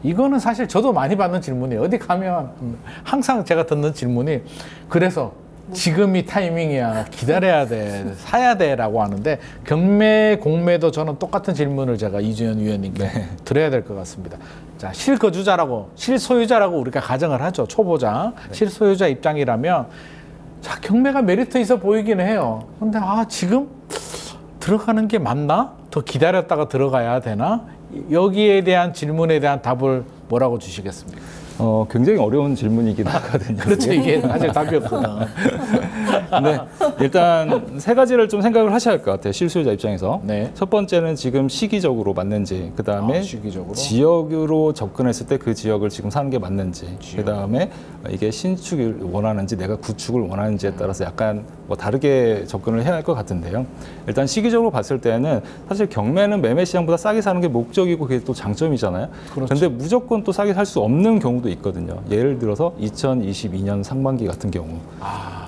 이거는 사실 저도 많이 받는 질문이에요. 어디 가면 항상 제가 듣는 질문이 그래서 지금이 타이밍이야. 기다려야 돼. 사야 돼. 라고 하는데 경매, 공매도 저는 똑같은 질문을 제가 이주연 위원님께 드려야 될 것 같습니다. 자, 실거주자라고, 실소유자라고 우리가 가정을 하죠. 초보자. 실소유자 입장이라면 자, 경매가 메리트 있어 보이기는 해요. 근데 지금 들어가는 게 맞나? 더 기다렸다가 들어가야 되나? 여기에 대한 질문에 대한 답을 뭐라고 주시겠습니까? 굉장히 어려운 질문이긴 하거든요. 그렇죠. 이게 사실 답이 없거든. 네, 일단 세 가지를 좀 생각을 하셔야 할 것 같아요. 실수요자 입장에서. 네. 첫 번째는 지금 시기적으로 맞는지, 그 다음에 시기적으로? 지역으로 접근했을 때 그 지역을 지금 사는 게 맞는지, 그 다음에 이게 신축을 원하는지, 내가 구축을 원하는지에 따라서 약간 뭐 다르게 접근을 해야 할 것 같은데요. 일단 시기적으로 봤을 때는 사실 경매는 매매 시장보다 싸게 사는 게 목적이고 그게 또 장점이잖아요. 그렇죠. 근데 무조건 또 싸게 살 수 없는 경우도 있거든요. 예를 들어서 2022년 상반기 같은 경우.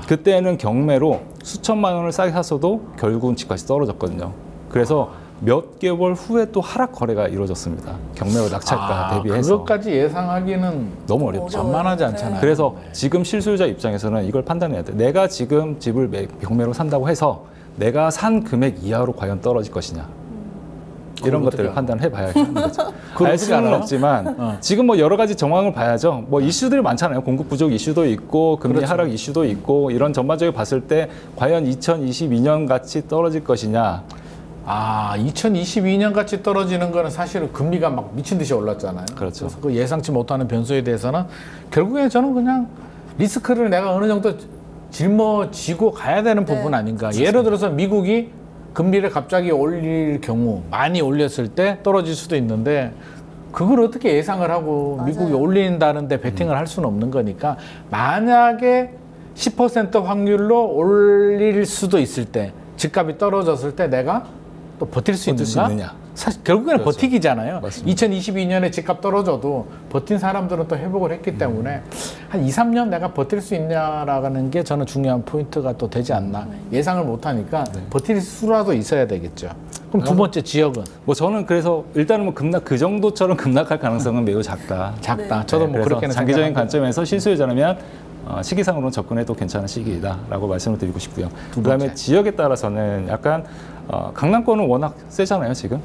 그때는 경매로 수천만 원을 싸게 샀어도 결국은 집값이 떨어졌거든요. 그래서 몇 개월 후에 또 하락 거래가 이루어졌습니다. 경매로 낙찰가 대비해서. 그것까지 예상하기는 너무 어렵죠. 만만하지 않잖아요. 그래서 지금 실수요자 입장에서는 이걸 판단해야 돼. 내가 지금 집을 경매로 산다고 해서 내가 산 금액 이하로 과연 떨어질 것이냐. 이런 것들을 판단해 봐야 하는 거죠. 알 수는 없지만 지금 뭐 여러 가지 정황을 봐야죠. 뭐 이슈들이 많잖아요. 공급 부족 이슈도 있고 금리 하락 이슈도 있고 이런 전반적으로 봤을 때 과연 2022년 같이 떨어질 것이냐. 2022년 같이 떨어지는 거는 사실은 금리가 막 미친 듯이 올랐잖아요. 그렇죠. 그래서 그 예상치 못하는 변수에 대해서는 결국에 저는 그냥 리스크를 내가 어느 정도 짊어지고 가야 되는 부분 아닌가. 그렇습니다. 예를 들어서 미국이 금리를 갑자기 올릴 경우 많이 올렸을 때 떨어질 수도 있는데 그걸 어떻게 예상을 하고 미국이 올린다는데 베팅을 할 수는 없는 거니까 만약에 10% 확률로 올릴 수도 있을 때 집값이 떨어졌을 때 내가 또 버틸 수 있느냐? 사실 결국에는 버티기잖아요. 맞습니다. 2022년에 집값 떨어져도 버틴 사람들은 또 회복을 했기 때문에 한 2, 3년 내가 버틸 수 있냐라는 게 저는 중요한 포인트가 또 되지 않나. 예상을 못하니까 버틸 수라도 있어야 되겠죠. 그럼 두 번째 지역은? 뭐 저는 그래서 일단은 뭐 그 정도처럼 급락할 가능성은 매우 작다. 저도 뭐 그렇게는 장기적인 관점에서 실수요자라면 시기상으로는 접근해도 괜찮은 시기이다라고 말씀을 드리고 싶고요. 그다음에 지역에 따라서는 약간 강남권은 워낙 세잖아요, 지금.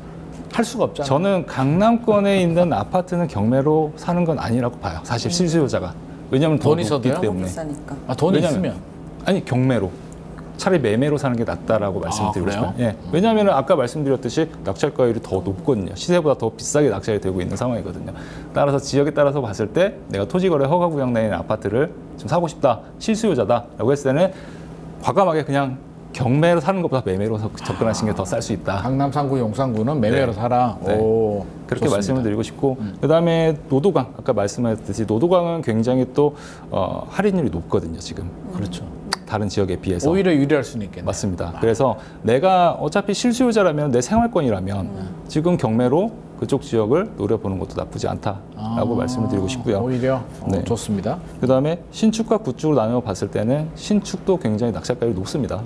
할 수가 없잖아요. 저는 강남권에 있는 아파트는 경매로 사는 건 아니라고 봐요. 사실 실수요자가. 왜냐하면 돈이 더 높기 있어도요? 때문에. 돈이 있으면? 아니, 경매로. 차라리 매매로 사는 게 낫다라고 말씀드리고 싶어요. 예. 왜냐하면 아까 말씀드렸듯이 낙찰가율이 더 높거든요. 시세보다 더 비싸게 낙찰이 되고 있는 상황이거든요. 따라서 지역에 따라서 봤을 때 내가 토지거래 허가구역 내에 있는 아파트를 좀 사고 싶다, 실수요자다라고 했을 때는 과감하게 그냥 경매로 사는 것보다 매매로 접근하시는 게 더 쌀 수 있다. 강남 3구, 용산구는 매매로 사라. 오, 그렇게 좋습니다. 말씀을 드리고 싶고 그다음에 노도강, 아까 말씀하셨듯이 노도강은 굉장히 또 할인율이 높거든요, 지금. 그렇죠. 다른 지역에 비해서. 오히려 유리할 수는 있겠네요. 맞습니다. 그래서 내가 어차피 실수요자라면 내 생활권이라면 지금 경매로 그쪽 지역을 노려보는 것도 나쁘지 않다라고 말씀을 드리고 싶고요. 오히려 좋습니다. 그다음에 신축과 구축을 나누어 봤을 때는 신축도 굉장히 낙찰가율이 높습니다.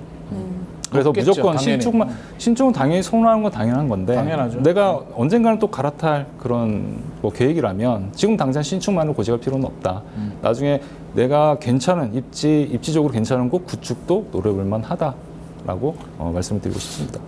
그래서 높겠죠, 무조건 당연히. 신축은 당연히 선호하는 건 당연한 건데 당연하죠. 내가 언젠가는 또 갈아탈 그런 뭐 계획이라면 지금 당장 신축만을 고집할 필요는 없다. 나중에 내가 괜찮은 입지적으로 괜찮은 곳 구축도 노려볼 만하다라고 말씀을 드리고 싶습니다.